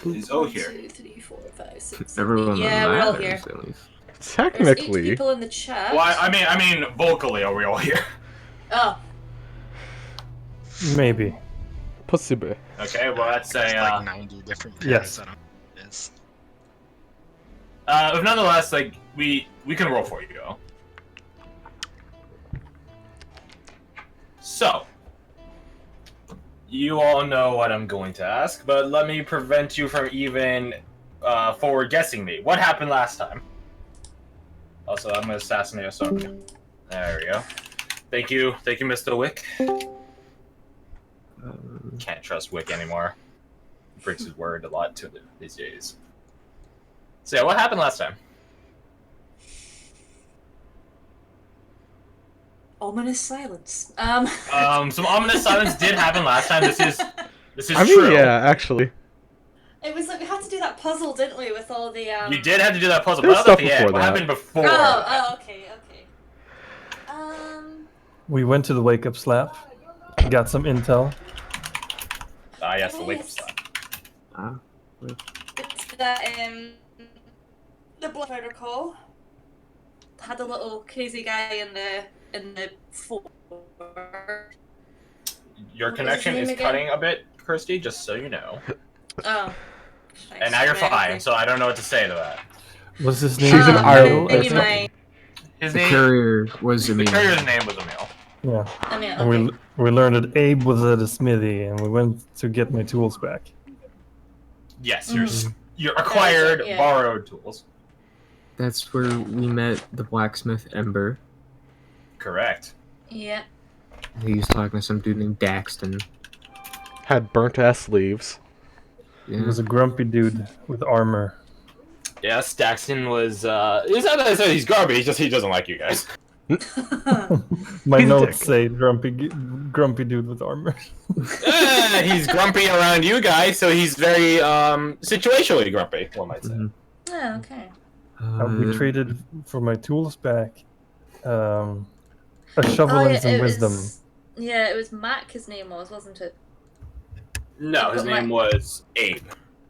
Is O here? 1, 2, 3, 4, 5, 6, Everyone yeah, we're all here. at least. There's 8 Technically. people in the chat. Well, I mean, vocally, are we all here? Oh. Maybe. Possible. Okay, well, let's say, It's like 90 different pairs. Yes. I don't know what it is. But nonetheless, like, we can roll for you, go. So, you all know what I'm going to ask, but let me prevent you from even forward guessing me. What happened last time? Also, I'm gonna assassinate us. There we go. Thank you, Mr. Wick. Can't trust Wick anymore. He breaks his word a lot these days. So yeah, what happened last time? Ominous silence. Some ominous silence did happen last time. This is I mean, true. yeah, actually. It was like we had to do that puzzle, didn't we, with all the You did have to do that puzzle. There's What about stuff the end? before What that. happened before? Okay. We went to the wake up slap, got some intel. Ah, yes, the wake up slap. It's that the blood I recall had a little crazy guy in the fort. Your What was connection his is name again? cutting a bit, Kirsty, just so you know. Oh. And now you're fine, so I don't know what to say to that. Was his name? She's in Ireland. Maybe my. His The name. courier was The Emil. courier's name was Emil. Yeah. I mean, And okay. we learned that Abe was at a smithy, and we went to get my tools back. Yes, Mhm. your acquired, Yeah. borrowed tools. That's where we met the blacksmith Ember. Correct. Yeah. He was talking to some dude named Daxton. Had burnt ass sleeves. He Yeah. was a grumpy dude with armor. Yes, Daxton was. It's not that I said he's garbage. He doesn't like you guys. My He's a notes dick. say grumpy dude with armor. He's grumpy around you guys, so he's very situationally grumpy. One might say. Mhm. Oh, okay. We traded for my tools back. A shovel Oh, and some it wisdom. was. Yeah, it was Mac. His name was, wasn't it? No, his But name what- was Abe.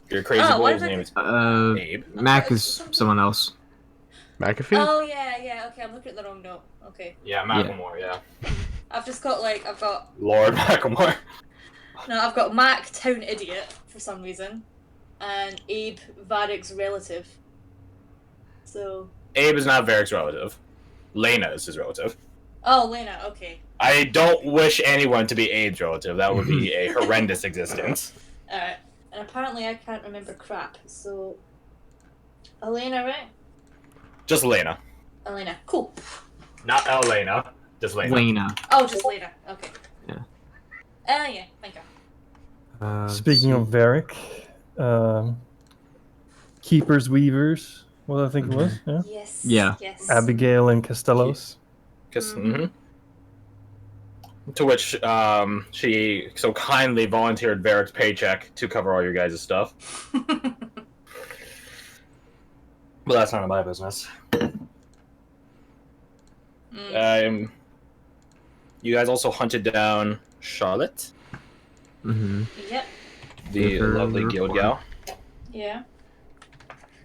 Your crazy Oh, boy. what His is it? name is Uh, Abe. Mac is someone else. McAfee? Oh yeah. Okay, I'm looking at the wrong note. Okay, Yeah, Macklemore. Yeah. I've just got I've got Lord Macklemore. Mac Town Idiot for some reason, and Abe Varric's relative. So. Abe is not Varric's relative. Lena is his relative. Oh, Lena. Okay. I don't wish anyone to be Abe's relative. That would be a horrendous existence. All right. And apparently I can't remember crap. So. Elena, right? Just Lena. Elena. Cool. Not Elena. Just Lena. Lena. Oh, just Lena. Okay. Yeah. Yeah. Thank you. Speaking of Varric, Keepers Weavers, what I think it was, yeah? Yes. Yeah. Yes. Abigail and Castellos. Mhm. To which she so kindly volunteered Varric's paycheck to cover all your guys' stuff. But that's none of my business. You guys also hunted down Charlotte, Mm-hmm. Yep. the Give her lovely the guild report. gal. Yeah.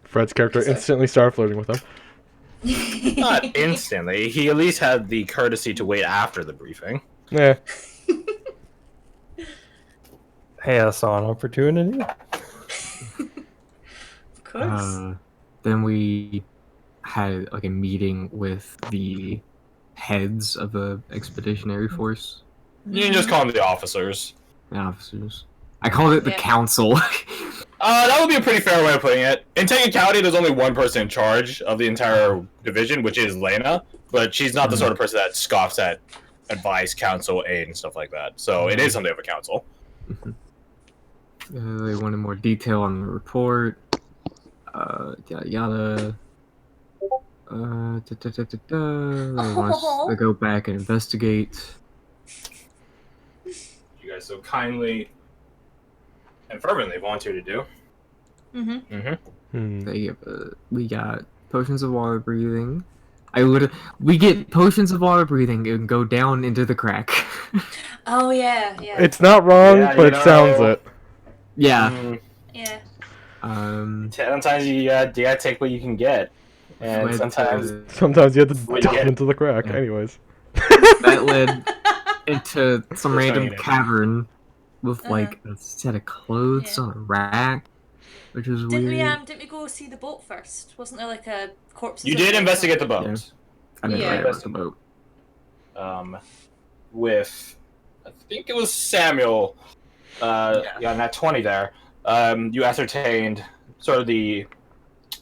Fred's character Sorry. instantly started flirting with him. Not instantly. He at least had the courtesy to wait after the briefing. Yeah. Hey, I saw an opportunity. Of course. Then we had like a meeting with the heads of the expeditionary force, You can just call them the officers. the officers. I called it the Yeah. council. That would be a pretty fair way of putting it. In County, there's only one person in charge of the entire division, which is Lena, but she's not the sort of person that scoffs at advice, counsel, aid, and stuff like that. So it is something of a council. They wanted more detail on the report. Yada yada. They want us to go back and investigate. You guys so kindly and fervently volunteered to do. We got potions of water breathing. We get potions of water breathing and go down into the crack. Oh yeah. It's not wrong, Yeah, but you it sounds know. it. Yeah. Mm, Yeah. Sometimes you gotta take what you can get, and led sometimes Sometimes you have to Wait, dump yeah. into the crack. Yeah. Anyways. that led into some Which one random you did? cavern with Uh-huh. like a set of clothes Yeah. on a rack, which was Didn't weird. we go see the boat first? Wasn't there like a corpse? you did investigate the boat. Yeah. I didn't Yeah. write about the boat. With I think it was Samuel. Yeah, not 20 there. You ascertained sort of the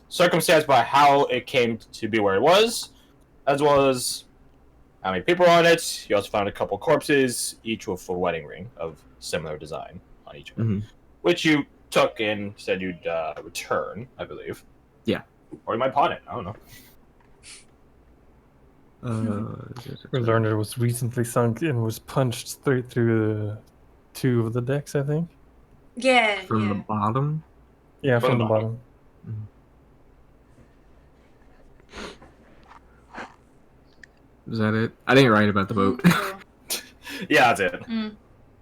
circumstance by how it came to be where it was, as well as how many people were on it. You also found a couple corpses, each with a wedding ring of similar design on each of them, which you took and said you'd return, I believe. Yeah. Or you might pawn it. I don't know. We learned it was recently sunk and was punched straight through two of the decks, I think. Yeah. From the bottom. Yeah, From from the the bottom. Is that it? I didn't write about the boat. Yeah, that's it.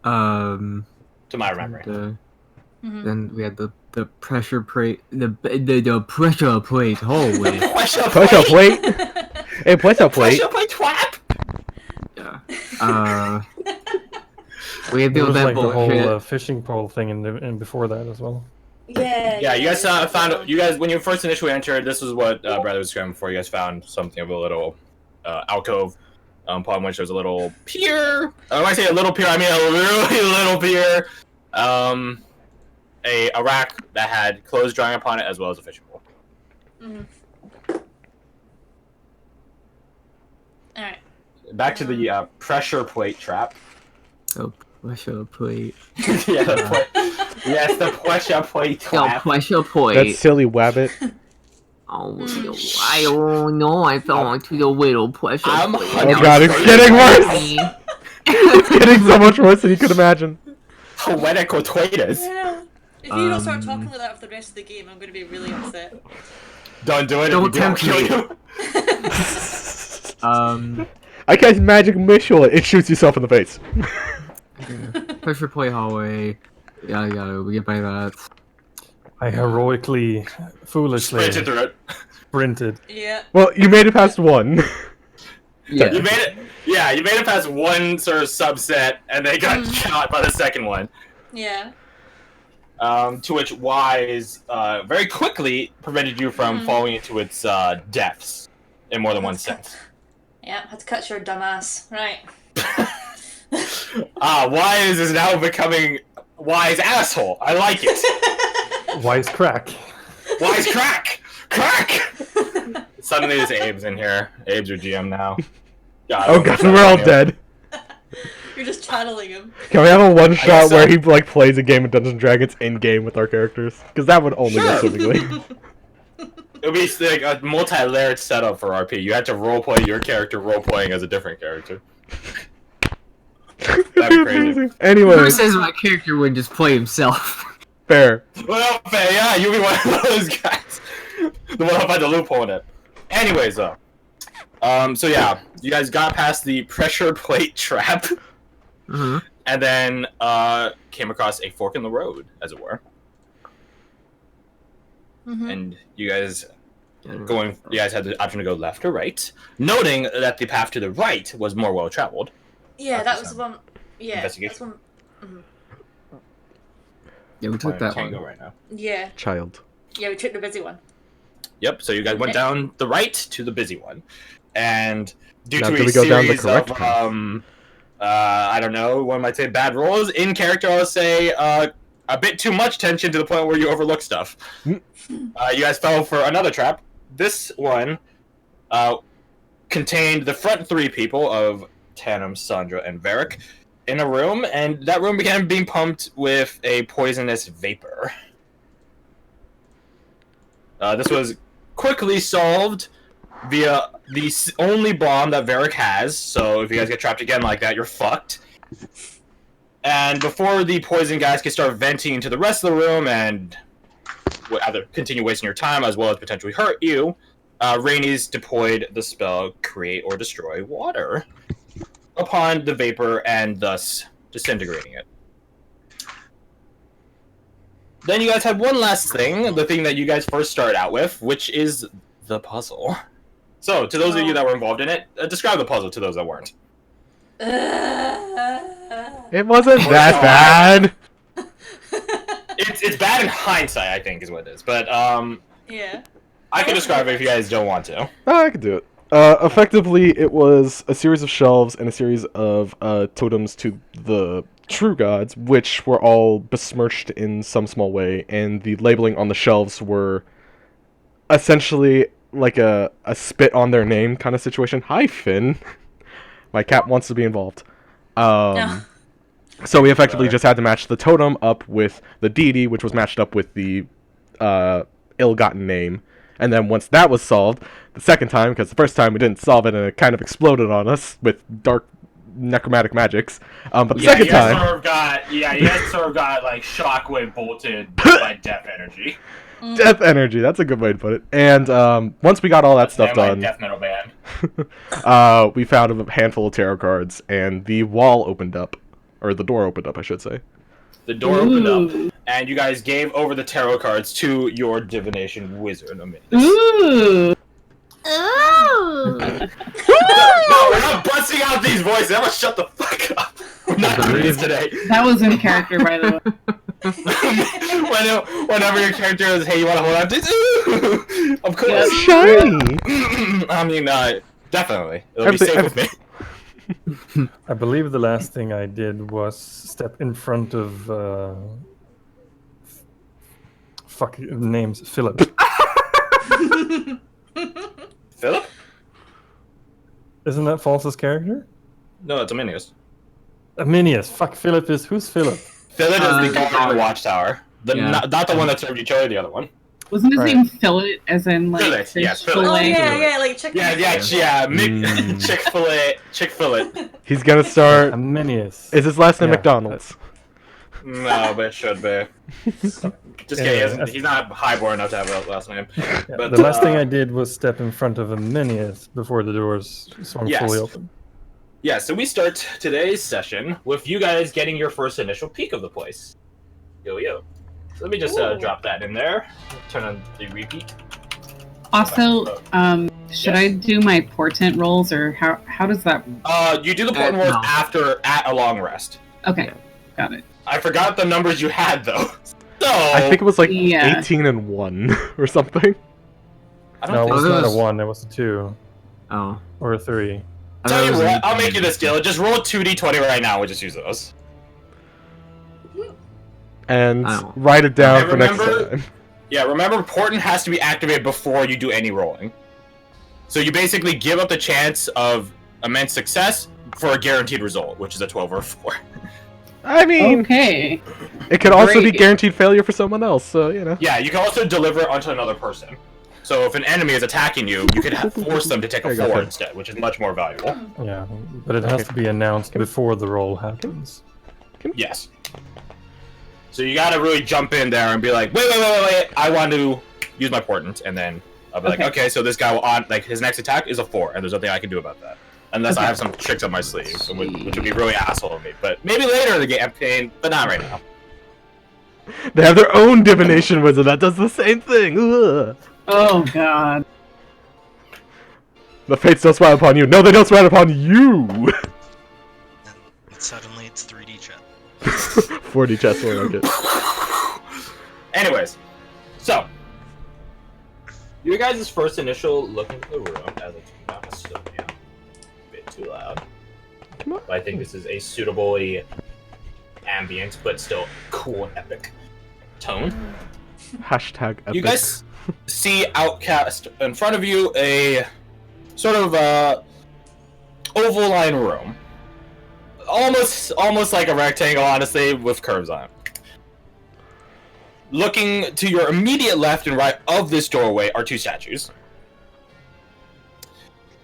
To my memory. Then we had the pressure plate, the pressure plate hallway. Pressure Pressure plate. Hey, pressure plate. Pressure plate twap. Yeah. We had There was that like the bullshit. whole fishing pole thing in before that as well. Yeah, you guys found. You guys, when you first initially entered, this was what Bradley was describing before. You guys found something of a little alcove, upon which there's a little pier. When I say a little pier, I mean a really little pier. A rack that had clothes drying upon it, as well as a fishing pole. All right. Back to the pressure plate trap. Oh, pressure plate. Yeah, the yes, the pressure plate Oh, trap. pressure plate. That silly wabbit. Oh, I don't know. I fell into the little pressure I'm plate. hungry. Oh god, it's getting worse! It's getting so much worse than you could imagine. Poetic twaters. Yeah. If you don't start talking like that for the rest of the game, I'm going to be really upset. Don't do it. Don't if you tempt kill me. you. I cast magic missile. It shoots yourself in the face. Pressure plate hallway. Yeah, we get by that. I heroically, foolishly Sprinted through it. sprinted. Yeah. Well, you made it past one. Yeah. You made it. Yeah, you made it past one sort of subset, and they got shot by the second one. Yeah. To which Wise very quickly prevented you from falling into its depths in more than one sense. Yeah, had to cut your dumb ass. Right. Wise is now becoming Wise asshole. I like it. Wise crack. Wise crack! Crack! Suddenly there's Abe's in here. Abe's your GM now. Oh god, we're all dead. You're just channeling him. Can we have a one guess shot so. where he like plays a game of Dungeons and Dragons in game with our characters? Because that would only go Sure. swimmingly. It would be like a multi-layered setup for RP. You had to roleplay your character roleplaying as a different character. It'd That'd be be crazy. amazing. Who Anyways, says my character would just play himself? fair. Well, yeah, you'll be one of those guys. The one who find the loophole in it. Anyways, though. So yeah, you guys got past the pressure plate trap, and then came across a fork in the road, as it were. And you guys you guys had the option to go left or right, noting that the path to the right was more well traveled. Yeah, that was the one. Yeah, Investigation. that's one. Yeah, we took that Can't one. go right now. Yeah, Child. yeah, we took the busy one. Yep. So you guys went down the right to the busy one, and due Now, to do a we go down the series correct of path? I don't know, one might say bad rolls in character, I'll say a bit too much tension to the point where you overlook stuff. You guys fell for another trap. This one contained the front three people of Tannum, Sandra, and Varric in a room, and that room began being pumped with a poisonous vapor. This was quickly solved via the only bomb that Varric has, so if you guys get trapped again like that, you're fucked. And before the poison guys can start venting into the rest of the room and either continue wasting your time as well as potentially hurt you, Rainey's deployed the spell Create or Destroy Water upon the vapor and thus disintegrating it. Then you guys had one last thing, the thing that you guys first started out with, which is the puzzle. So, to those of you that were involved in it, describe the puzzle to those that weren't. It wasn't that bad. It's bad in hindsight, I think, is what it is. But, Yeah. I can describe it if you guys don't want to. Oh, I could do it. Effectively, it was a series of shelves and a series of totems to the true gods, which were all besmirched in some small way, and the labeling on the shelves were essentially like a spit on their name kind of situation. Hi, Finn. My cat wants to be involved. No. So we effectively just had to match the totem up with the deity, which was matched up with the ill-gotten name. And then once that was solved, the second time, because the first time we didn't solve it and it kind of exploded on us with dark necromantic magics. But the second time... you guys sort of got like shockwave bolted by death energy. Death energy, that's a good way to put it. And once we got all that stuff done, Death metal band. we found a handful of tarot cards, and the wall opened up. Or the door opened up, I should say. The door opened up, and you guys gave over the tarot cards to your divination wizard. Ooh. Oh. No, we're not busting out these voices. I'm gonna shut the fuck up. We're not doing this today. That was in character, by the way. Whenever your character is, hey, you want to hold on to? Of course. Yep. Shiny! I mean, definitely. It'll be safe with me. I believe the last thing I did was step in front of fuck names Philip. Philip? Isn't that False's character? No, it's Aminius. Aminius. Fuck, Philip is who's Philip? Philip is the guard in the watchtower. Not the one that served each other, the other one. Wasn't his Right. name Fillet, as in like Fillet, fish yes, fillet. Oh fillet? yeah, like chicken. Chick-fil-A. He's gonna start... Aminius. Is his last name Yeah. McDonald's? No, but it should be. Just kidding, he's not highborn enough to have a last name. Yeah, But, the last thing I did was step in front of Aminius before the doors swung Yes. fully open. Yeah, so we start today's session with you guys getting your first initial peek of the place. Yo. So let me just drop that in there. Turn on the repeat. Also, should Yes. I do my portent rolls, or how does that? You do the portent rolls no. at a long rest. Okay, got it. I forgot the numbers you had though. So I think it was like Yeah. 18 and 1 or something. I don't No, it think was so. not a Those- 1, it was a 2. Oh. Or a 3. I Tell thought it you was what, I'll 18. make you this deal. Just roll 2d20 right now. We'll just use those. And Oh. write it down Okay, for next remember- time. Yeah, remember, portent has to be activated before you do any rolling. So you basically give up the chance of immense success for a guaranteed result, which is a 12 or a 4. I mean, Okay. it could also be Great. guaranteed failure for someone else, so, you know. Yeah, you can also deliver it onto another person. So if an enemy is attacking you, you can force them to take a There you go, 4 Finn. instead, which is much more valuable. Yeah, but it has to be announced before the roll happens. Yes. So you gotta really jump in there and be like, wait, I want to use my portent, and then I'll be like, Okay. okay, so this guy will his next attack is a 4, and there's nothing I can do about that. Unless I have some tricks up my sleeve, which would be really asshole of me. But maybe later in the campaign, but not right now. They have their own divination wizard that does the same thing. Ugh. Oh God. The fates don't smile upon you. No, they don't smile upon you. And suddenly it's 3D chat. 40 chess will like it. Anyways, so your guys' first initial look into the room as a not a studio. A bit too loud. Come on. But I think this is a suitably ambient but still cool and epic tone. Hashtag epic. You guys see Outcast in front of you, a sort of oval line room. Almost like a rectangle, honestly, with curves on it. Looking to your immediate left and right of this doorway are 2 statues.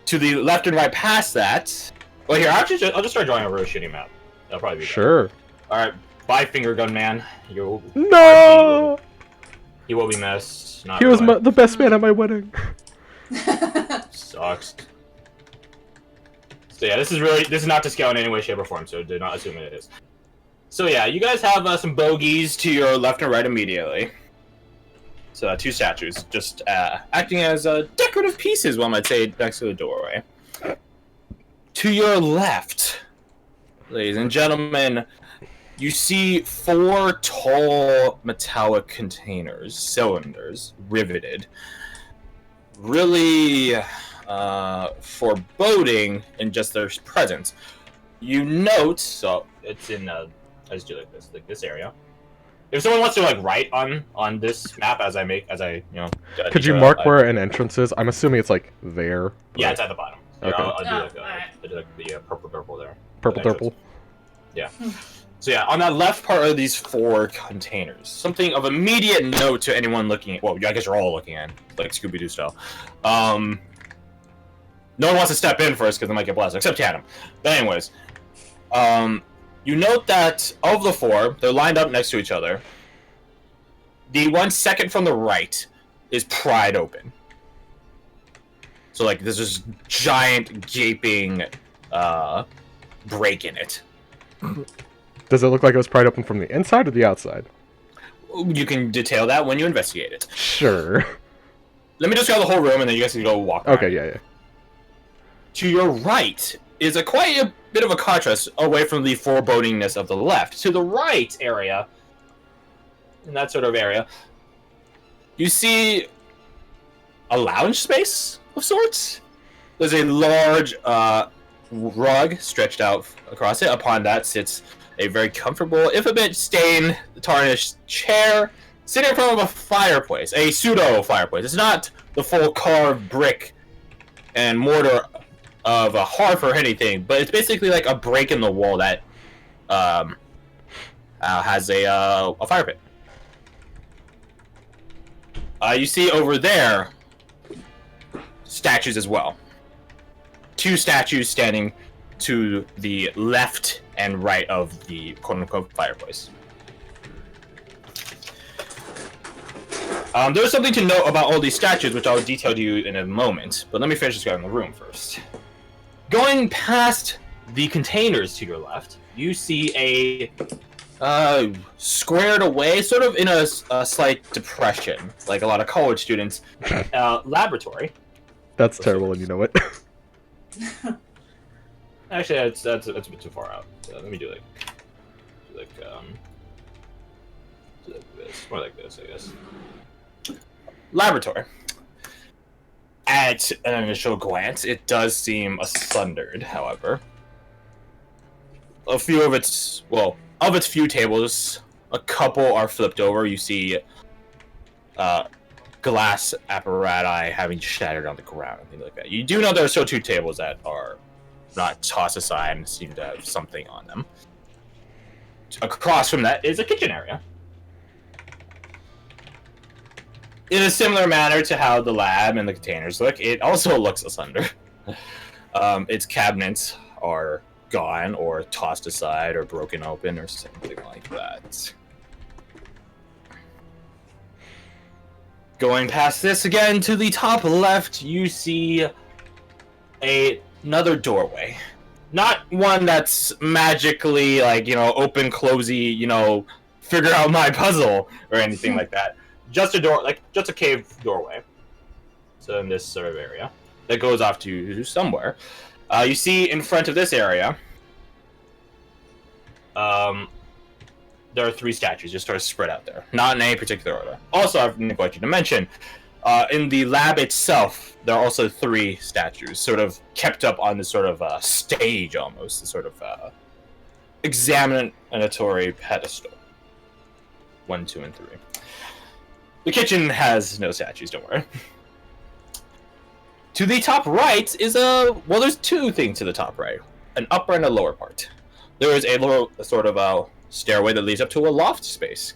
To the left and right past that... Well, here, I'll just start drawing a real shitty map. That'll probably be better. Sure. Alright, bye, Finger Gun Man. No! He will be missed. Not He was really. the best man at my wedding. Sucks. So yeah, this is not to scale in any way, shape, or form, so do not assume it is. So yeah, you guys have some bogeys to your left and right immediately. So 2 statues, just acting as decorative pieces, one might say, next to the doorway. To your left, ladies and gentlemen, you see 4 tall metallic containers, cylinders, riveted. Really foreboding in just their presence. You note, so it's in, I just do like this area. If someone wants to like write on this map as I Could you mark where an entrance is? I'm assuming it's like there. Yeah, it's at the bottom. Okay. I'll do like the purple there. Purple. Yeah. So yeah, on that left part of these 4 containers, something of immediate note to anyone looking at. Well, I guess you're all looking at, like Scooby-Doo style. No one wants to step in first because they might get blasted, except Adam. But anyways, you note that of the 4, they're lined up next to each other. The one second from the right is pried open. So like there's this giant gaping break in it. Does it look like it was pried open from the inside or the outside? You can detail that when you investigate it. Sure. Let me describe the whole room and then you guys can go walk around. Okay, yeah. To your right is quite a bit of a contrast away from the forebodingness of the left. To the right area, in that sort of area, you see a lounge space of sorts. There's a large rug stretched out across it. Upon that sits a very comfortable, if a bit stained, tarnished chair, sitting in front of a fireplace, a pseudo fireplace. It's not the full carved brick and mortar of a hearth or anything, but it's basically like a break in the wall that has a fire pit. You see over there statues as well. 2 statues standing to the left and right of the quote-unquote fireplace. There's something to note about all these statues, which I'll detail to you in a moment, but let me finish describing the room first. Going past the containers to your left, you see a squared away, sort of in a slight depression, like a lot of college students, laboratory. That's terrible, and you know it. Actually, that's a bit too far out. So let me do like this, more like this, I guess. Laboratory. At an initial glance, it does seem sundered. However, a few of its few tables, a couple are flipped over. You see glass apparatus having shattered on the ground and things like that. You do know there are still 2 tables that are not tossed aside and seem to have something on them. Across from that is a kitchen area. In a similar manner to how the lab and the containers look, it also looks asunder. Its cabinets are gone or tossed aside or broken open or something like that. Going past this again to the top left, you see another doorway. Not one that's magically like, open, closey, figure out my puzzle or anything like that. Just a door, just a cave doorway. So in this sort of area that goes off to somewhere. You see in front of this area, there are 3 statues just sort of spread out there, not in any particular order. Also, I've neglected to mention, in the lab itself, there are also 3 statues, sort of kept up on this sort of stage almost, this sort of examinatory pedestal. 1, 2, and 3. The kitchen has no statues, don't worry. To the top right is there's 2 things to the top right, an upper and a lower part. There is a little sort of a stairway that leads up to a loft space.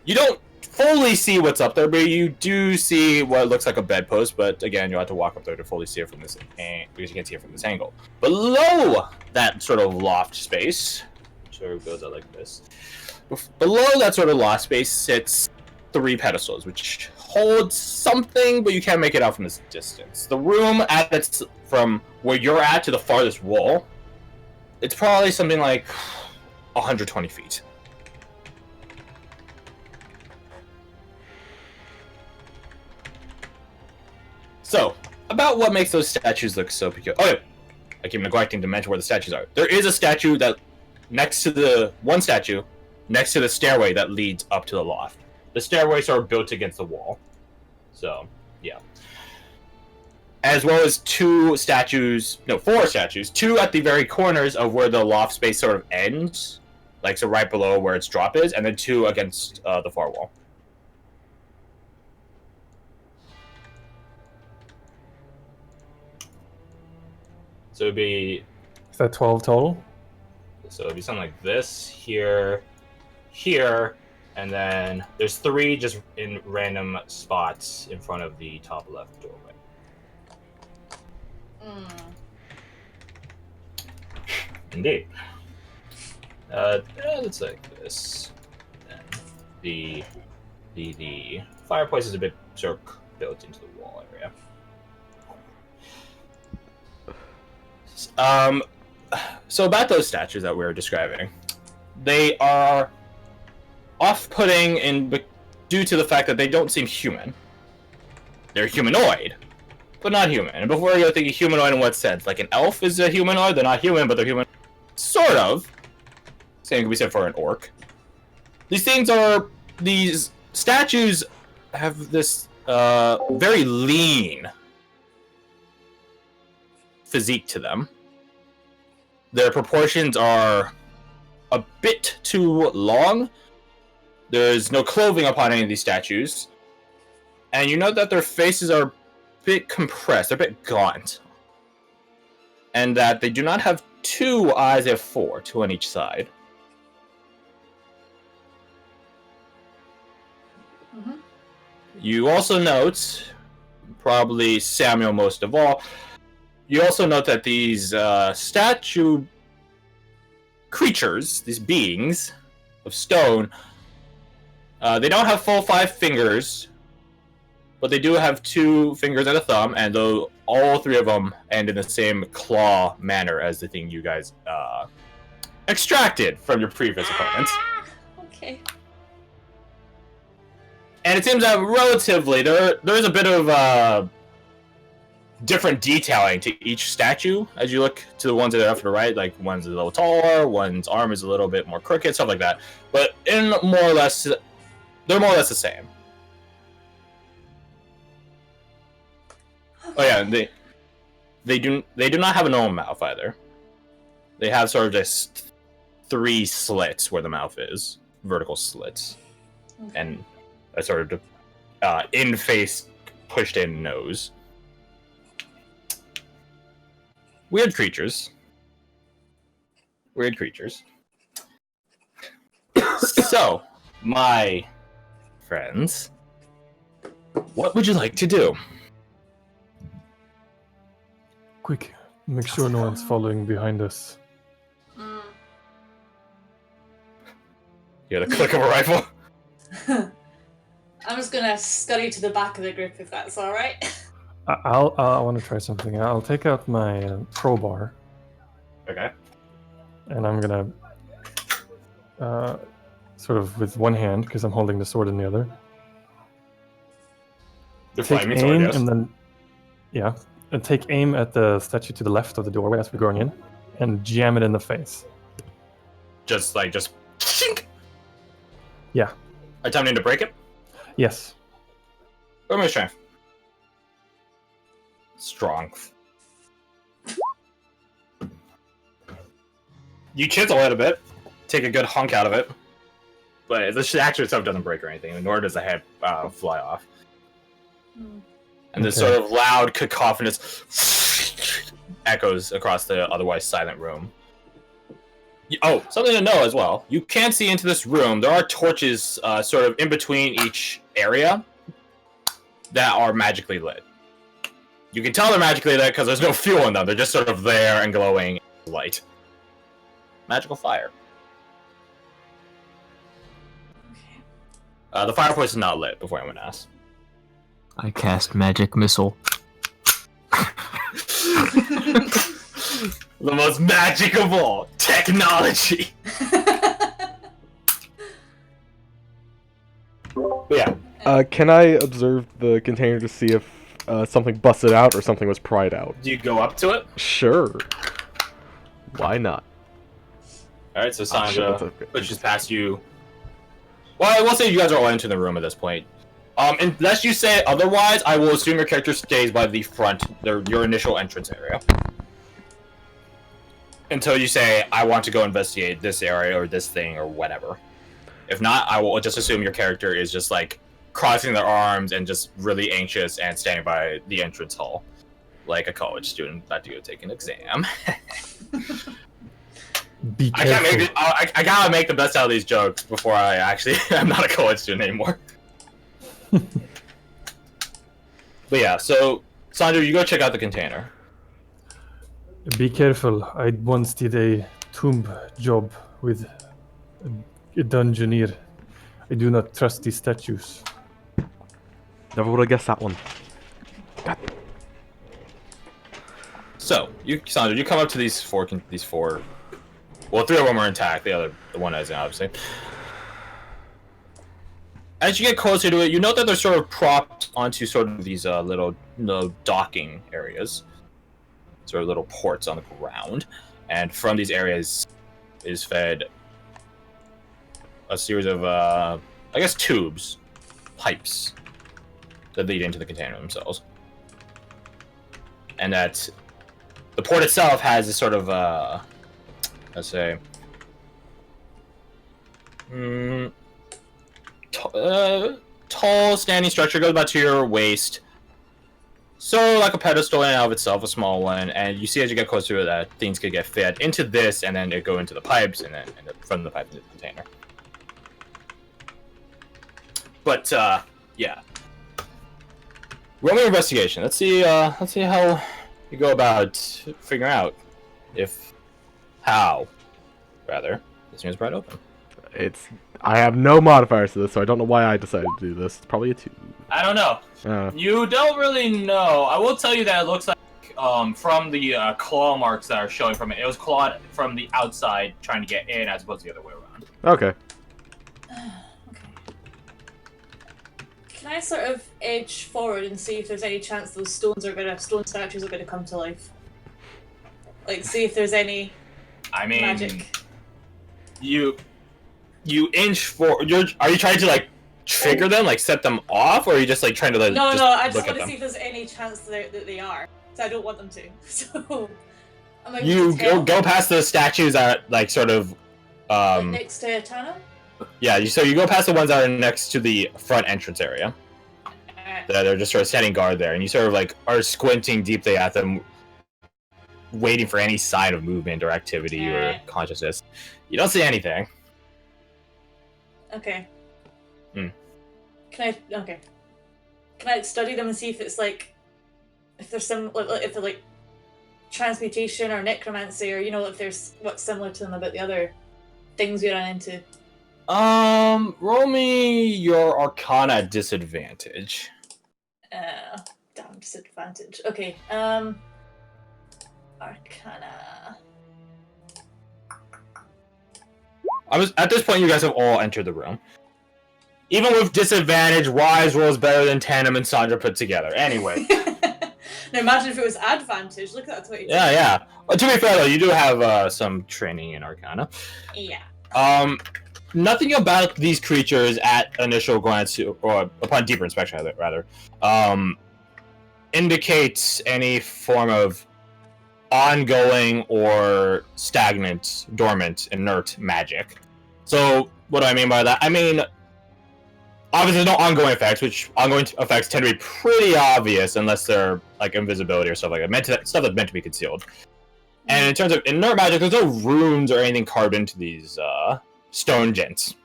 You don't fully see what's up there, but you do see what looks like a bedpost, but again, you'll have to walk up there to fully see it from this because you can't see it from this angle. Below that sort of loft space, sort of goes out like this. Below that sort of loft space sits 3 pedestals, which hold something, but you can't make it out from this distance. The room from where you're at to the farthest wall, it's probably something like 120 feet. So, about what makes those statues look so peculiar. Oh, yeah. I keep neglecting to mention where the statues are. There is a statue that next to the stairway that leads up to the loft. The stairways are built against the wall. So, yeah. As well as four statues, two at the very corners of where the loft space sort of ends, like so right below where its drop is, and then two against the far wall. So it'd be... Is that 12 total? So it'd be something like this, here, here, and then there's 3 just in random spots in front of the top left doorway. Indeed. It's like this. And the fireplace is a bit sort of built into the wall area. So about those statues that we were describing, they are off-putting due to the fact that they don't seem human. They're humanoid, but not human. And before you go thinking humanoid in what sense? Like an elf is a humanoid? They're not human, but they're human. Sort of. Same can be said for an orc. These statues have this very lean physique to them. Their proportions are a bit too long. There's no clothing upon any of these statues. And you note that their faces are a bit compressed, they're a bit gaunt. And that they do not have 2 eyes, they have 4, 2 on each side. Mm-hmm. You also note, probably Samuel most of all, you also note that these statue creatures, these beings of stone, they don't have full 5 fingers, but they do have 2 fingers and a thumb, and though all 3 of them end in the same claw manner as the thing you guys extracted from your previous opponents. Okay. And it seems that relatively there is a bit of different detailing to each statue as you look to the ones that are left to the right. Like one's a little taller, one's arm is a little bit more crooked, stuff like that. But they're more or less the same. Oh yeah, they do not have a normal mouth either. They have sort of just 3 slits where the mouth is, vertical slits, and a sort of in-face, pushed-in nose. Weird creatures. Weird creatures. So, my friends, what would you like to do? Quick, make sure no one's following behind us. Mm. You hear the click of a rifle? I'm just gonna scurry to the back of the group if that's alright. I want to try something. I'll take out my crowbar. Okay. And I'm gonna sort of with one hand, because I'm holding the sword in the other. The Take flaming aim sword, yes. and then, yeah, and take aim at the statue to the left of the doorway as we're going in, and jam it in the face. Just shink! Yeah. Attempting to break it? Yes. Roll my strength. Strong. You chisel it a bit, take a good hunk out of it, but the statue itself doesn't break or anything, nor does the head fly off. And this sort of loud, cacophonous echoes across the otherwise silent room. Oh, something to know as well. You can't see into this room. There are torches sort of in between each area that are magically lit. You can tell they're magically lit because there's no fuel in them. They're just sort of there and glowing light. Magical fire. The fireplace is not lit, before anyone asks. I cast magic missile. The most magic of all, technology. Can I observe the container to see if something busted out or something was pried out? Do you go up to it? Sure. Why not? Alright, so Oh, shit, Sandra that's okay. pushes past you. Well, I will say you guys are all entering the room at this point. Unless you say otherwise, I will assume your character stays by the front, your initial entrance area. Until you say, I want to go investigate this area or this thing or whatever. If not, I will just assume your character is just like crossing their arms and just really anxious and standing by the entrance hall. Like a college student about to go take an exam. Be I can't careful. make it. I gotta make the best out of these jokes before I actually. I'm not a college student anymore. But yeah, so Sandra, you go check out the container. Be careful. I once did a tomb job with a dungeoneer. I do not trust these statues. Never would have guessed that one. So Sandra, you come up to these four. Well, 3 of them are intact. The one isn't, obviously. As you get closer to it, you note that they're sort of propped onto sort of these little docking areas, sort of little ports on the ground, and from these areas is fed a series of, I guess, tubes, pipes that lead into the container themselves, and that the port itself has a sort of, let's say, tall standing structure, goes about to your waist. So like a pedestal in and of itself, a small one, and you see as you get closer to it that things could get fed into this, and then it go into the pipes, and then from the pipe into the container. But yeah, roll me investigation. Let's see how you go about figuring out how this room's bright open. I have no modifiers to this, so I don't know why I decided to do this. It's probably a 2. I don't know. You don't really know. I will tell you that it looks like from the claw marks that are showing from it, it was clawed from the outside trying to get in as opposed to the other way around. Okay. Okay. Can I sort of edge forward and see if there's any chance those stone statues are gonna come to life? Like, see if there's any magic. You inch forward. Are you trying to like trigger them, like set them off, or are you just like trying to like? No, I just look want at to see if there's any chance that they are. So I don't want them to. So I'm like, you go past the statues that like sort of next to Tana. Yeah, so you go past the ones that are next to the front entrance area. They're just sort of standing guard there, and you sort of like are squinting deeply at them, waiting for any sign of movement or activity or consciousness. You don't see anything. Okay. Can I study them and see if it's like, if there's some, if they're like transmutation or necromancy, or if there's what's similar to them about the other things we ran into? Roll me your Arcana at disadvantage. Damn disadvantage. Okay. Arcana. At this point, you guys have all entered the room. Even with disadvantage, Wise rolls better than Tandem and Sandra put together. Anyway. Now imagine if it was advantage. Look at that 22. Yeah. Well, to be fair though, you do have some training in Arcana. Yeah. Nothing about these creatures at initial glance, or upon deeper inspection, rather, indicates any form of ongoing or stagnant, dormant, inert magic. So, what do I mean by that? I mean, obviously there's no ongoing effects, which ongoing effects tend to be pretty obvious unless they're like invisibility or stuff like that, stuff that's meant to be concealed. And in terms of inert magic, there's no runes or anything carved into these stone gents.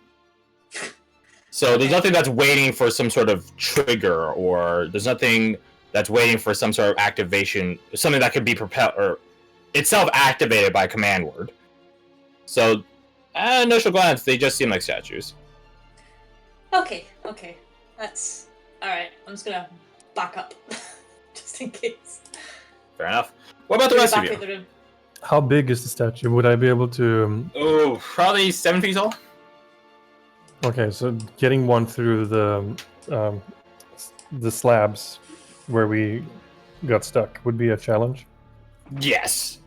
So there's nothing that's waiting for some sort of trigger, or there's nothing that's waiting for some sort of activation, something that could be propelled or itself activated by a command word. So, at initial glance, they just seem like statues. Okay. That's alright. I'm just gonna back up. Just in case. Fair enough. What about the rest of you? How big is the statue? Would I be able to... Oh, probably 7 feet tall. Okay, so getting one through the slabs where we got stuck would be a challenge. Yes.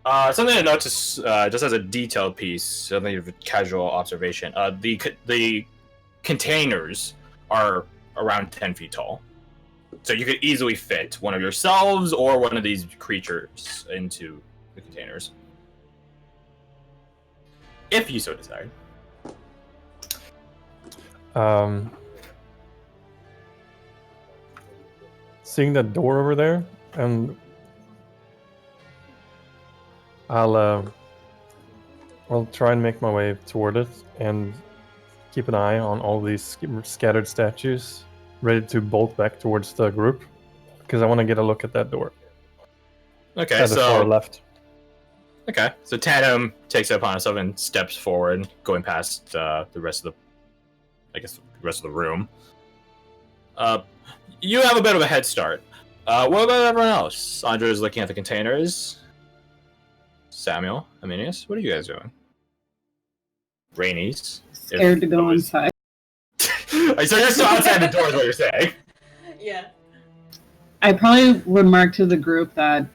Something to notice, just as a detailed piece, something of a casual observation. The containers are around 10 feet tall, so you could easily fit one of yourselves or one of these creatures into the containers, if you so desire. Seeing that door over there, and I'll try and make my way toward it and keep an eye on all these scattered statues, ready to bolt back towards the group, because I want to get a look at that door. Okay, At the far left. Okay, so Tandem takes it upon himself and steps forward, going past the rest of the room. You have a bit of a head start. What about everyone else? Sandra is looking at the containers. Samuel, Aminius, what are you guys doing? Rainies. Scared to go inside. So you're still outside the door is what you're saying. Yeah. I probably remark to the group that,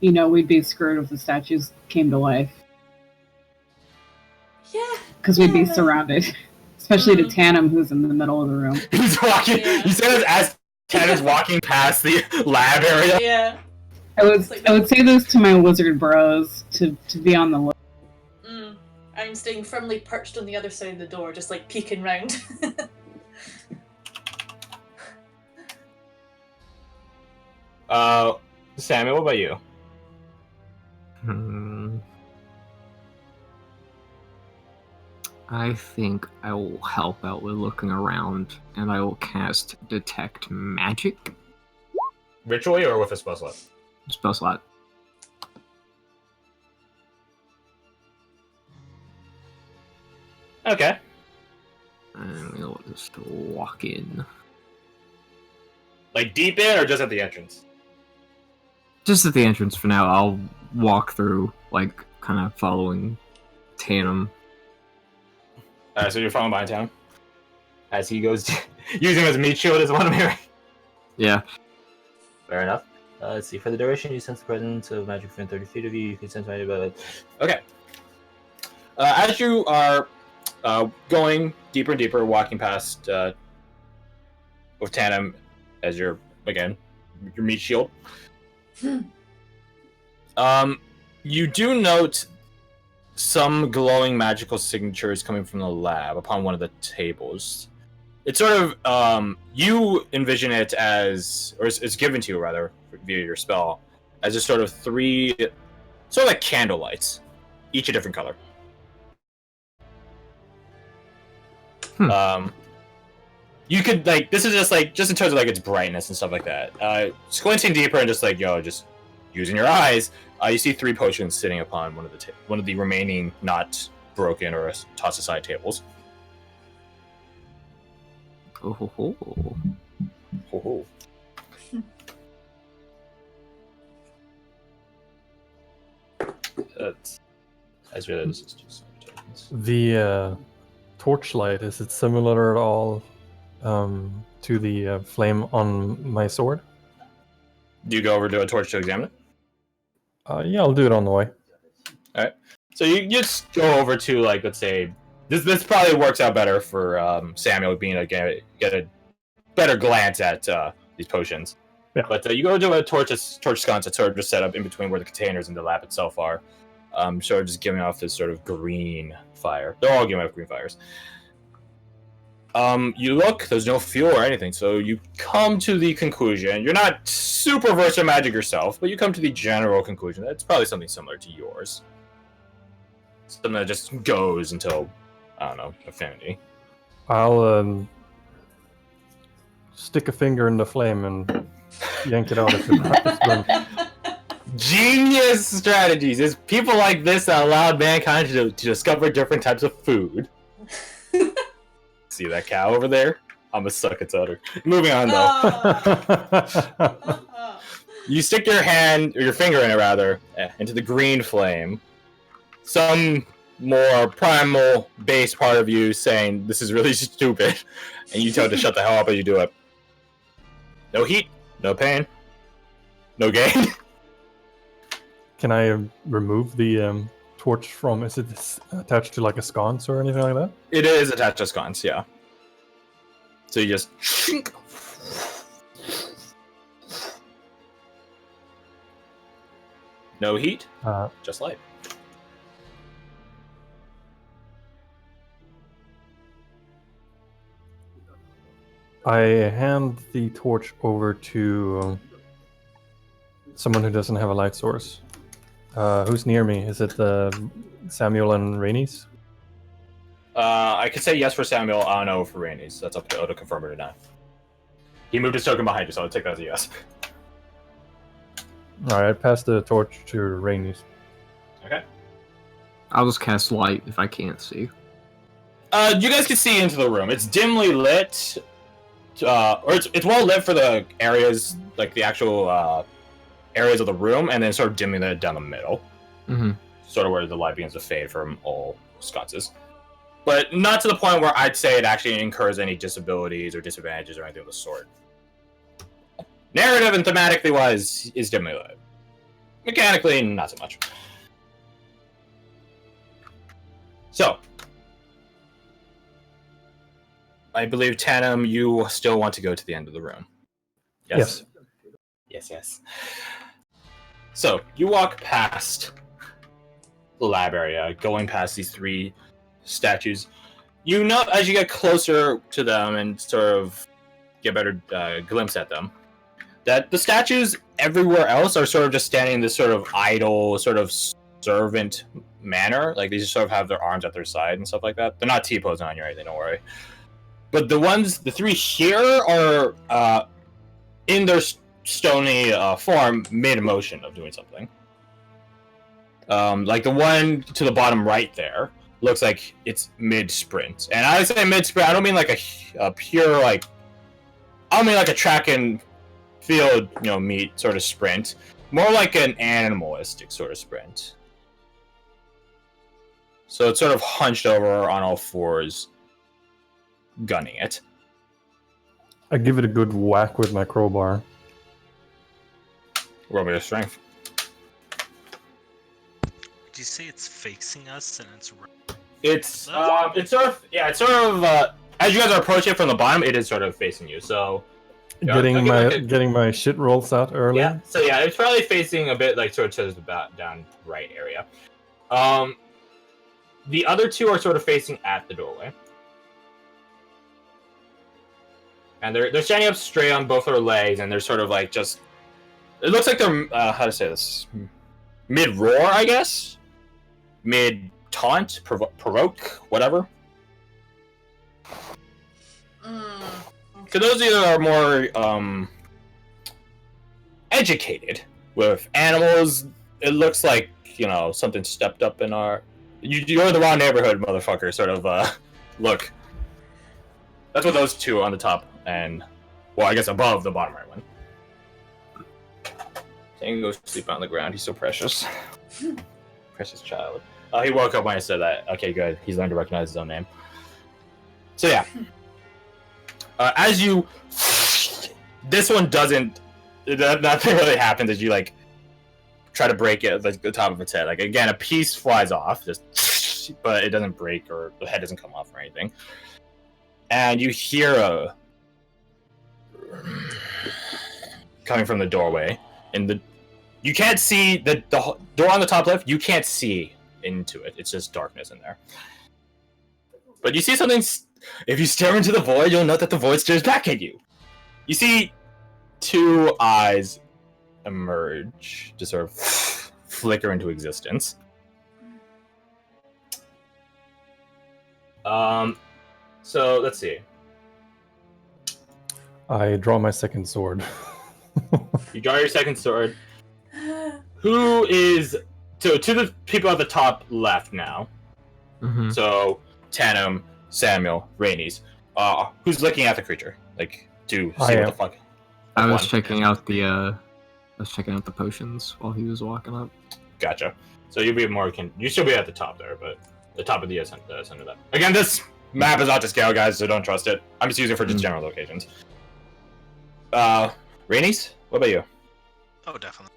we'd be screwed if the statues came to life. Yeah. Because we'd be surrounded. Especially to Tandem, who's in the middle of the room. He's walking. Yeah. You said it as Tandem's walking past the lab area. Yeah. I would say this to my wizard bros to be on the look. I'm staying firmly perched on the other side of the door, just like peeking round. Samuel, what about you? I think I will help out with looking around, and I will cast Detect Magic. Ritually or with a spell slot? Spell slot. Okay. And we'll just walk in. Like deep in or just at the entrance? Just at the entrance for now. I'll walk through, like, kind of following Tandem. So you're following behind town? As he goes, using his meat shield as one of hearing. Yeah. Fair enough. Let's see. For the duration, you sense the presence of magic within 30 feet of you. You can sense magic about it. Okay. As you are going deeper and deeper, walking past with Tandem as your meat shield, you do note some glowing magical signatures coming from the lab upon one of the tables. It's sort of you envision it as, or it's given to you rather via your spell, as just sort of three, sort of like candle lights, each a different color. You could this is just in terms of its brightness and stuff like that. Squinting deeper and just just using your eyes, you see 3 potions sitting upon one of the remaining not broken or tossed aside tables. Oh ho ho. Ho ho. I realize this is just The torchlight, is it similar at all to the flame on my sword? Do you go over to a torch to examine it? Yeah, I'll do it on the way. Alright. So you just go over to, let's say, this probably works out better for Samuel being able to get a better glance at these potions. Yeah. But you go to a torch sconce that's sort of just set up in between where the containers and the lab itself are. Sort of just giving off this sort of green fire. They're all giving off green fires. You look, there's no fuel or anything, so you come to the conclusion. You're not super versed in magic yourself, but you come to the general conclusion that it's probably something similar to yours. Something that just goes until, I don't know, affinity. I'll stick a finger in the flame and yank it out if it's burnt. Genius strategies! It's people like this that allowed mankind to discover different types of food. See that cow over there? I'm gonna suck its udder. Moving on though. You stick your hand, or your finger in it rather, into the green flame. Some more primal base part of you saying this is really stupid, and you tell it to shut the hell up as you do it. No heat, no pain, no gain. Can I remove the torch from? Is it attached to like a sconce or anything like that? It is attached to sconce, yeah. So you just no heat, just light. I hand the torch over to someone who doesn't have a light source. Who's near me? Is it Samuel and Rainey's? I could say yes for Samuel. I don't know for Rainey's. That's up to Oda to confirm it or not. He moved his token behind you, so I'll take that as a yes. Alright, I pass the torch to Rainey's. Okay. I'll just cast light if I can't see. You guys can see into the room. It's dimly lit, or it's well lit for the areas, like the actual areas of the room, and then sort of dimming it down the middle. Mm-hmm. Sort of where the light begins to fade from all sconces. But not to the point where I'd say it actually incurs any disabilities or disadvantages or anything of the sort. Narrative and thematically wise is dimly lit. Mechanically, not so much. So, I believe, Tanum, you still want to go to the end of the room. Yes. Yes. So, you walk past the lab area, going past these 3 statues. You know, as you get closer to them and sort of get a better glimpse at them, that the statues everywhere else are sort of just standing in this sort of idle, sort of servant manner. Like, they just sort of have their arms at their side and stuff like that. They're not T-posing on you or anything, don't worry. But the 3 here are in their stony form, mid-motion of doing something. Like the one to the bottom right there looks like it's mid-sprint. And I say mid-sprint, I don't mean like a pure, like... I don't mean like a track and field, meet sort of sprint. More like an animalistic sort of sprint. So it's sort of hunched over on all fours, gunning it. I give it a good whack with my crowbar. Roll me your strength. Did you say it's facing us and it's right? It's sort of as you guys are approaching it from the bottom, it is sort of facing you. So getting my shit rolls out early. Yeah. So yeah, it's probably facing a bit like sort of to the down right area. The other 2 are sort of facing at the doorway. And they're standing up straight on both their legs, and they're sort of like just... It looks like they're, how to say this? Mid-roar, I guess? Mid-taunt? Provoke? Whatever? So those of you that are more, educated with animals, it looks like, something stepped up in our... You're in the wrong neighborhood, motherfucker, sort of, look. That's what those 2 on the top and, well, I guess above the bottom right one. Tango sleep on the ground. He's so precious. Precious child. He woke up when I said that. Okay, good. He's learned to recognize his own name. So yeah. As you... This one doesn't... Nothing really happens as you, like, try to break it, like, the top of its head. Like, again, a piece flies off, just... But it doesn't break or the head doesn't come off or anything. And you hear a... coming from the doorway. And you can't see the door on the top left. You can't see into it. It's just darkness in there. But you see something. If you stare into the void, you'll note that the void stares back at you. You see 2 eyes emerge, just sort of flicker into existence. So let's see. I draw my second sword. You draw your second sword. Who is... So, to the people at the top left now. Mm-hmm. So, Tanum, Samuel, Rainey's. Who's looking at the creature? Like, to see what the fuck... I was checking out the potions while he was walking up. Gotcha. So you'll be more... You still be at the top there, but the top of the center of that. Again, this map is not to scale, guys, so don't trust it. I'm just using it for just general locations. Rainies, what about you? Oh, definitely.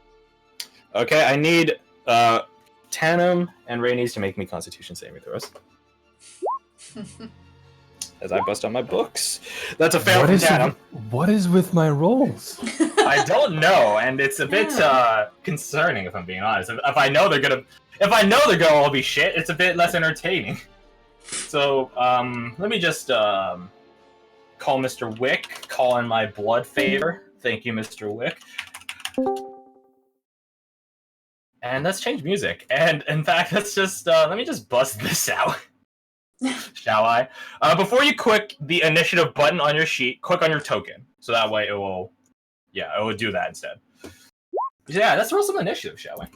Okay, I need Tandem and Rainies to make me Constitution saving throws. As I bust on my books. That's a fail from Tandem. What is with my rolls? I don't know, and it's a bit concerning if I'm being honest. If I know they're gonna all be shit, it's a bit less entertaining. So, let me just call Mr. Wick, call in my blood favor. Thank you, Mr. Wick. And let's change music. And in fact, let's just let me just bust this out. Shall I? Before you click the initiative button on your sheet, click on your token. So that way it will do that instead. Yeah, let's roll some initiative, shall we?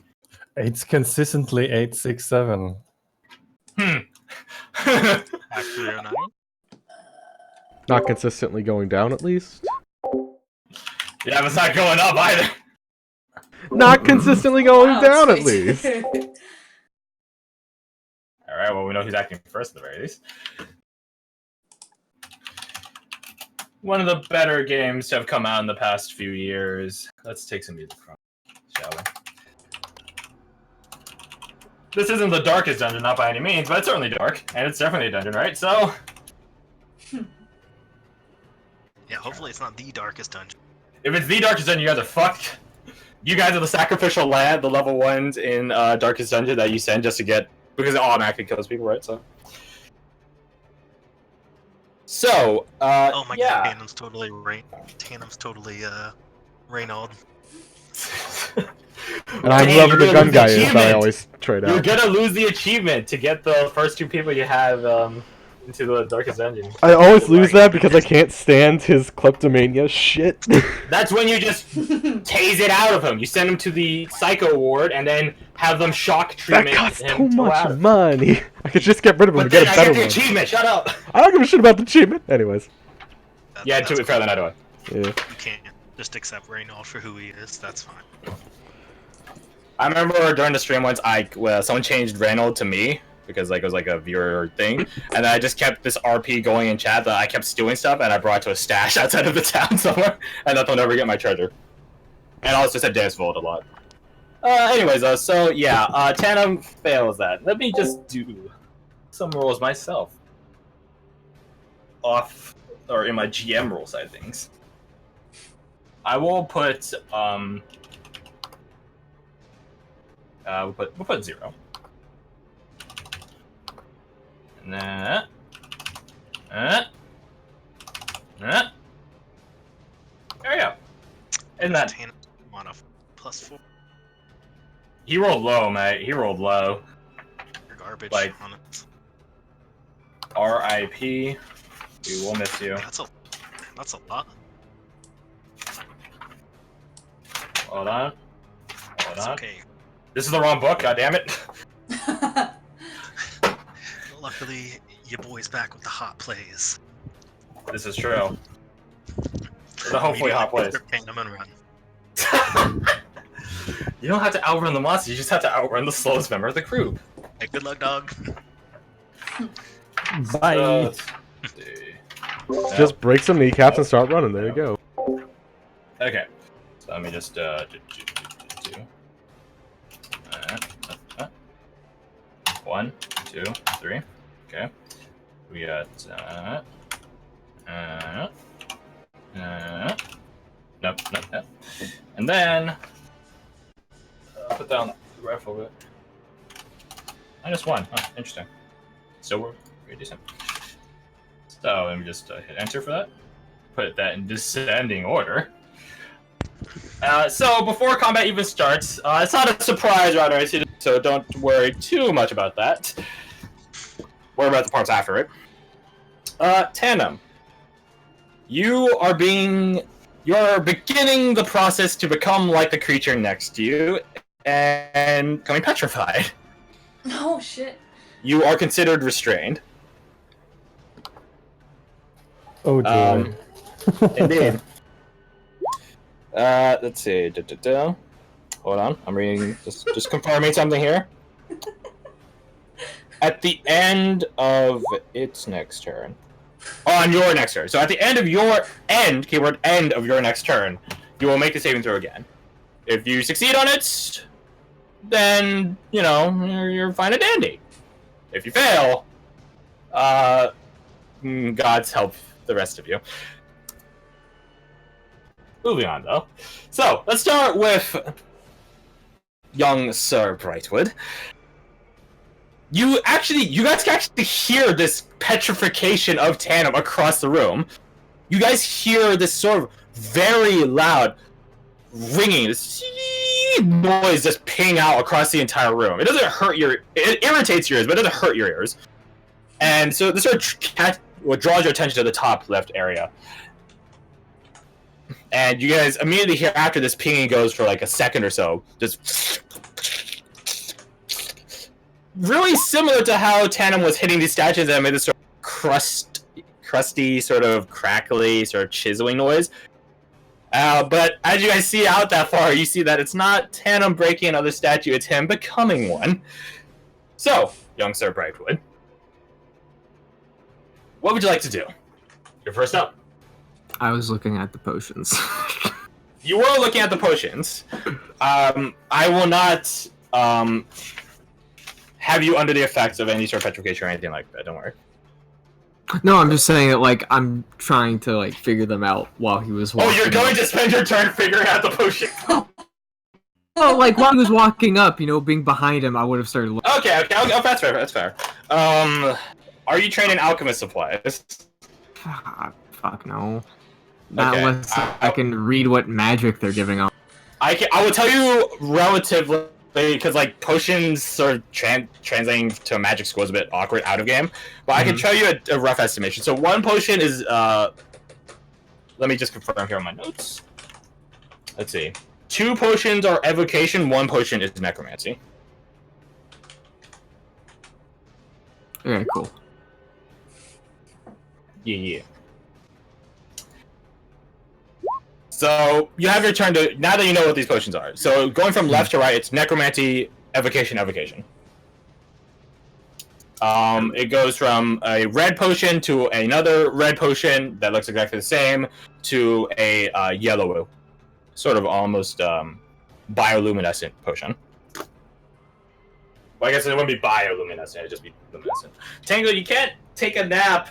It's consistently 8, 6, 7. Act 309. Not consistently going down, at least. Yeah, but it's not going up either. Not consistently going down, at least. Alright, well, we know who's acting first at the very least. One of the better games to have come out in the past few years. Let's take some music from it, shall we? This isn't the darkest dungeon, not by any means, but it's certainly dark. And it's definitely a dungeon, right? So... Yeah, hopefully it's not the darkest dungeon. If it's the darkest dungeon, you guys are fucked. You guys are the sacrificial lamb, the level 1s in Darkest Dungeon that you send just to get... Because it automatically kills people, right? So, Oh my yeah. god, Tandem's totally Reynald. And I'm Hey, loving the you're gun gonna guy lose the is that I achievement. always trade You're out. gonna lose the achievement to get the first 2 people you have into the Darkest Dungeon. I always lose that because I can't stand his kleptomania shit. That's when you just tase it out of him. You send him to the Psycho Ward and then have them shock That treatment costs him too to much out. money. I could just get rid of him But and get then a I better get the one. achievement, shut up! I don't give a shit about the achievement. Anyways. Yeah, to be fair, then I do it. Yeah. You can't just accept Reynald for who he is, that's fine. I remember during the stream once, someone changed Reynold to me because it was like a viewer thing, and then I just kept this RP going in chat that I kept stealing stuff, and I brought it to a stash outside of the town somewhere, and that they'll never get my treasure. And I also said Deus Vault a lot. Anyways, so yeah, Tandem fails that. Let me just do some rolls myself. Or in my GM roll side of things. I will put, we'll put 0. Nah. There we go. And that Tandem on a +4. he rolled low, mate. He rolled low. You're garbage Like- on it. R.I.P. We will miss you. That's a lot. Hold on. Hold It's on. okay. This is the wrong book. God damn it. Luckily, your boy's back with the hot plays. This is true. The hopefully hot plays. Tandem and run. You don't have to outrun the monster. You just have to outrun the slowest member of the crew. Hey, good luck, dog. Bye. Let's see. Just break some kneecaps and start running. There you go. Okay. So let me just do. 1, 2, 3. Okay. We got nope. And then put down the rifle bit. -1. Oh, interesting. So we're pretty decent. So let me just hit enter for that. Put that in descending order. So before combat even starts, it's not a surprise right, so don't worry too much about that. Worry about the parts after it. Tandem. You're beginning the process to become like the creature next to you and becoming petrified. Oh shit. You are considered restrained. Oh joy. Indeed. Let's see. Hold on, I'm reading. Just confirming something here. at the end of its next turn, on your next turn. So at the end of your keyword end of your next turn, you will make the saving throw again. If you succeed on it, then you're fine and dandy. If you fail, God's help the rest of you. Moving on, though. So, let's start with young Sir Brightwood. You guys can actually hear this petrification of Tandem across the room. You guys hear this sort of very loud ringing, this noise just ping out across the entire room. It doesn't hurt it irritates your ears, but it doesn't hurt your ears. And so this sort of what draws your attention to the top left area. And you guys immediately hear after this pinging goes for like a second or so, just really similar to how Tandem was hitting these statues and made this sort of crusty, sort of crackly, sort of chiseling noise. But as you guys see out that far, you see that it's not Tandem breaking another statue, it's him becoming one. So, young Sir Brightwood, what would you like to do? You're first up. I was looking at the potions. You were looking at the potions. I will not have you under the effects of any sort of petrification or anything like that, don't worry. No, I'm just saying that, like, I'm trying to, like, figure them out while he was walking. Oh, you're going to spend your turn figuring out the potion? Well, like, while he was walking up, being behind him, I would have started looking. Okay, that's fair. Are you trained in alchemist supplies? Fuck no. Not Okay. unless I can read what magic they're giving out. I will tell you relatively, because like potions sort of translating to a magic school is a bit awkward out of game, but I can show you a rough estimation. So one potion is let me just confirm here on my notes. Let's see. 2 potions are evocation, 1 potion is necromancy. Okay, cool. Yeah. So you have your turn to, now that you know what these potions are. So going from left to right, it's necromancy, evocation. It goes from a red potion to another red potion that looks exactly the same to a yellow, sort of almost bioluminescent potion. Well, I guess it wouldn't be bioluminescent; it'd just be luminescent. Tango, you can't take a nap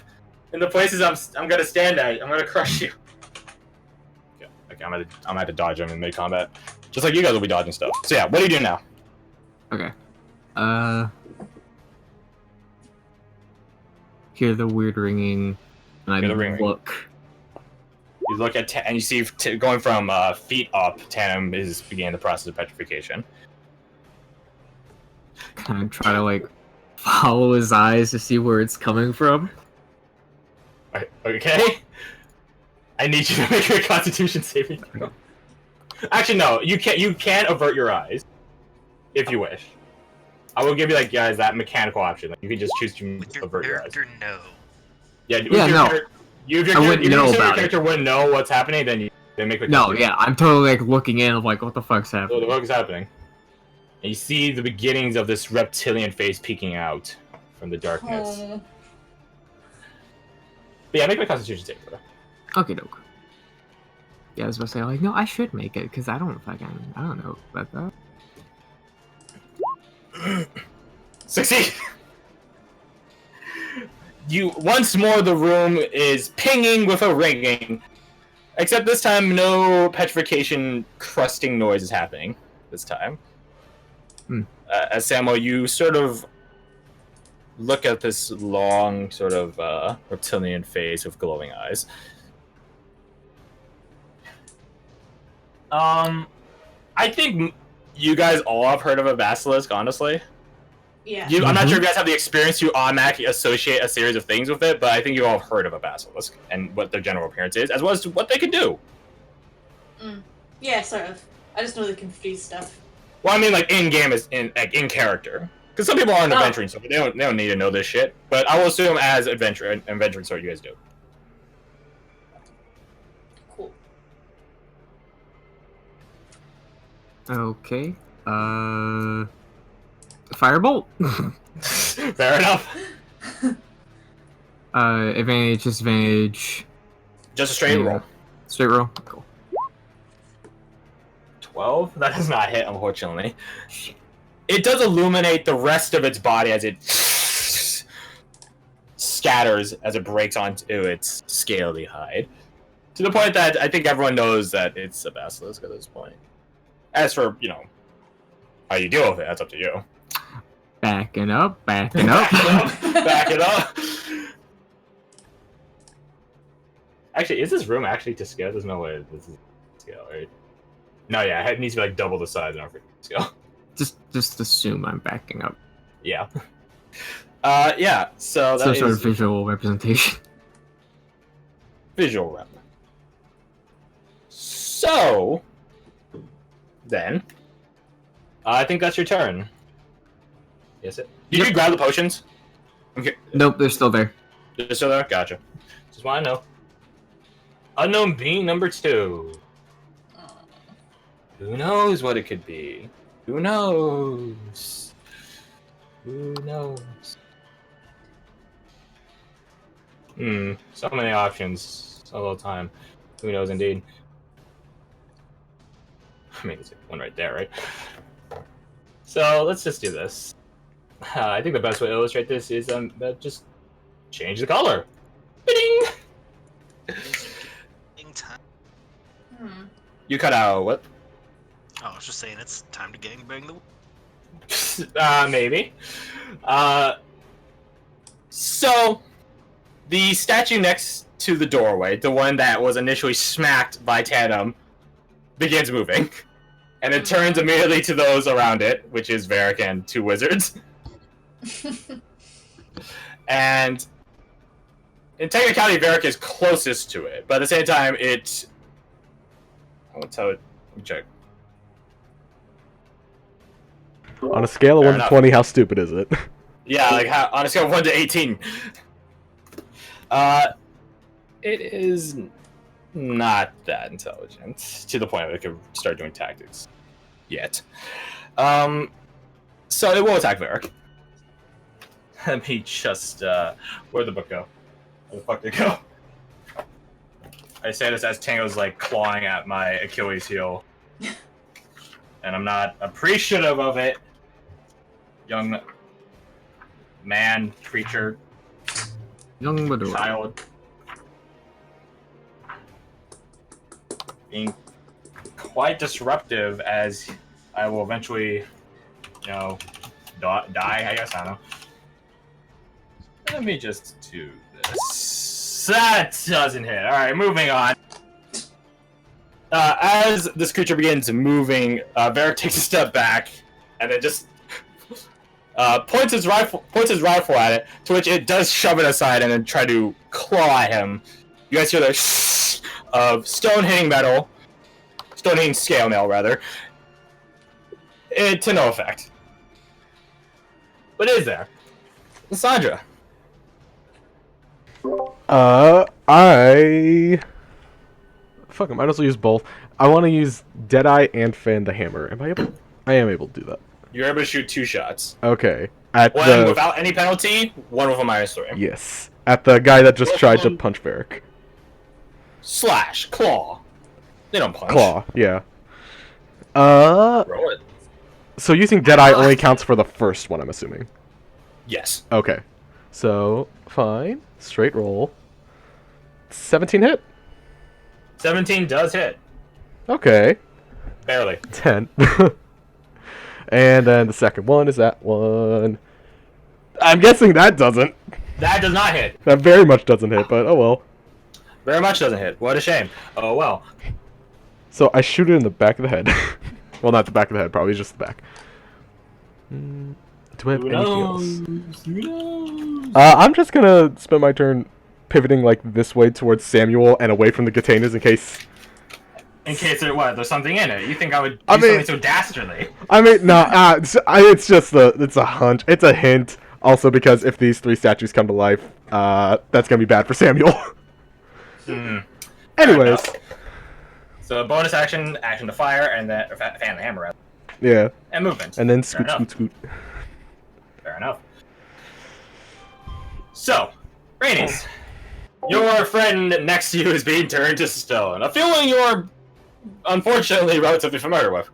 in the places I'm gonna stand at. I'm gonna crush you. Okay, I'm gonna have to dodge him in mid-combat, just like you guys will be dodging stuff. So yeah, what do you do now? Okay. Hear the weird ringing, and I look. You look at and you see going from feet up, Tandem is beginning the process of petrification. Kind of try to like follow his eyes to see where it's coming from. Okay. I need you to make a Constitution saving throw. Actually, no. You can avert your eyes if you wish. I will give you guys that mechanical option. Like, you can just choose to avert your eyes. No. Yeah. No. If your character wouldn't know what's happening, then they make the No, yeah, I'm totally like looking in, like, what the fuck's happening? So the fuck is happening? And you see the beginnings of this reptilian face peeking out from the darkness. But yeah, make my Constitution save throw. Okay, doke. Yeah, I was about to say, like, no, I should make it, because I don't know about that. Succeed! Once more the room is pinging with a ringing. Except this time no petrification crusting noise is happening this time. As Samuel, you sort of look at this long sort of reptilian face with glowing eyes. I think you guys all have heard of a basilisk, honestly. Yeah. I'm not sure if you guys have the experience to automatically associate a series of things with it, but I think you all have heard of a basilisk and what their general appearance is, as well as what they can do. Yeah, sort of. I just know they can freeze stuff. Well, I mean, like in game, is in character, because some people aren't adventuring, so they don't need to know this shit. But I will assume as adventuring sort you guys do. Cool. Okay. Firebolt. Fair enough. Advantage, disadvantage. Just a straight Yeah. roll. Straight roll. Cool. 12? That does not hit, unfortunately. It does illuminate the rest of its body as it scatters as it breaks onto its scaly hide. To the point that I think everyone knows that it's a basilisk at this point. As for, how you deal with it, that's up to you. Backing up, backing up. Back it up. Actually, is this room actually to scale? There's no way this is to scale, right? No, yeah, it needs to be like double the size in order for it to scale. Just assume I'm backing up. Yeah. Yeah, so that Some sort is of visual representation. visual rep. So, then, I think that's your turn. Yes, it. Did you grab the potions? Okay. Nope, they're still there. They're still there? Gotcha. Just want to know. Unknown being number 2. Who knows what it could be? Who knows? Who knows? So many options. So little time. Who knows indeed? I mean, there's one right there, right? So let's just do this. I think the best way to illustrate this is just change the color. Ding! Time. You cut out what? Oh, I was just saying it's time to gangbang the. Maybe. So, the statue next to the doorway, the one that was initially smacked by Tandem, begins moving. And it turns immediately to those around it, which is Varric and 2 wizards. And in technicality, Varric is closest to it, but at the same time, it... I'll tell it... Let me check. On a scale of Fair 1 to enough. 20, how stupid is it? Yeah, like on a scale of 1 to 18. It is not that intelligent to the point where it could start doing tactics yet. So it will attack Varric. Let me just where'd the book go? Where the fuck did it go? I say this as Tango's like clawing at my Achilles heel. And I'm not appreciative of it. Young man, creature, Young but child. Being quite disruptive as I will eventually, die, I guess, I don't know. Let me just do this. That doesn't hit. Alright, moving on. As this creature begins moving, Varric takes a step back, and then just points his rifle at it, to which it does shove it aside and then try to claw at him. You guys hear the shh of stone hitting metal, stone hitting scale mail rather, to no effect. But it is there. Sandra. Fuck, I might as well use both. I want to use Deadeye and Fan the Hammer. Am I able? I am able to do that. You're able to shoot 2 shots. Okay. At One the without any penalty, one with a -3. yes, at the guy that just tried to punch Varric. Slash, claw. They don't punch. Claw, yeah. Roll it. So using Deadeye only counts for the first one, I'm assuming. Yes. Okay. So, fine. Straight roll. 17 hit. 17 does hit. Okay. Barely. 10. And then the second one is that one. I'm guessing that doesn't. That does not hit. That very much doesn't hit, but oh well. Very much doesn't hit. What a shame. Oh well. So I shoot it in the back of the head. Well, not the back of the head, probably just the back. Do I have Who anything else? knows? Who knows? I'm just gonna spend my turn pivoting like this way towards Samuel and away from the containers in case. In case there's something in it. You think I would do I mean- something so dastardly? I mean, no, it's just it's a hunch. It's a hint. Also, because if these 3 statues come to life, that's gonna be bad for Samuel. Anyways, So bonus action to fire, and then fan the hammer, rather. yeah, And movement. and then Fair scoot, enough. scoot, scoot. Fair enough. So, Rainies, your friend next to you is being turned to stone. A feeling you're unfortunately relatively familiar with.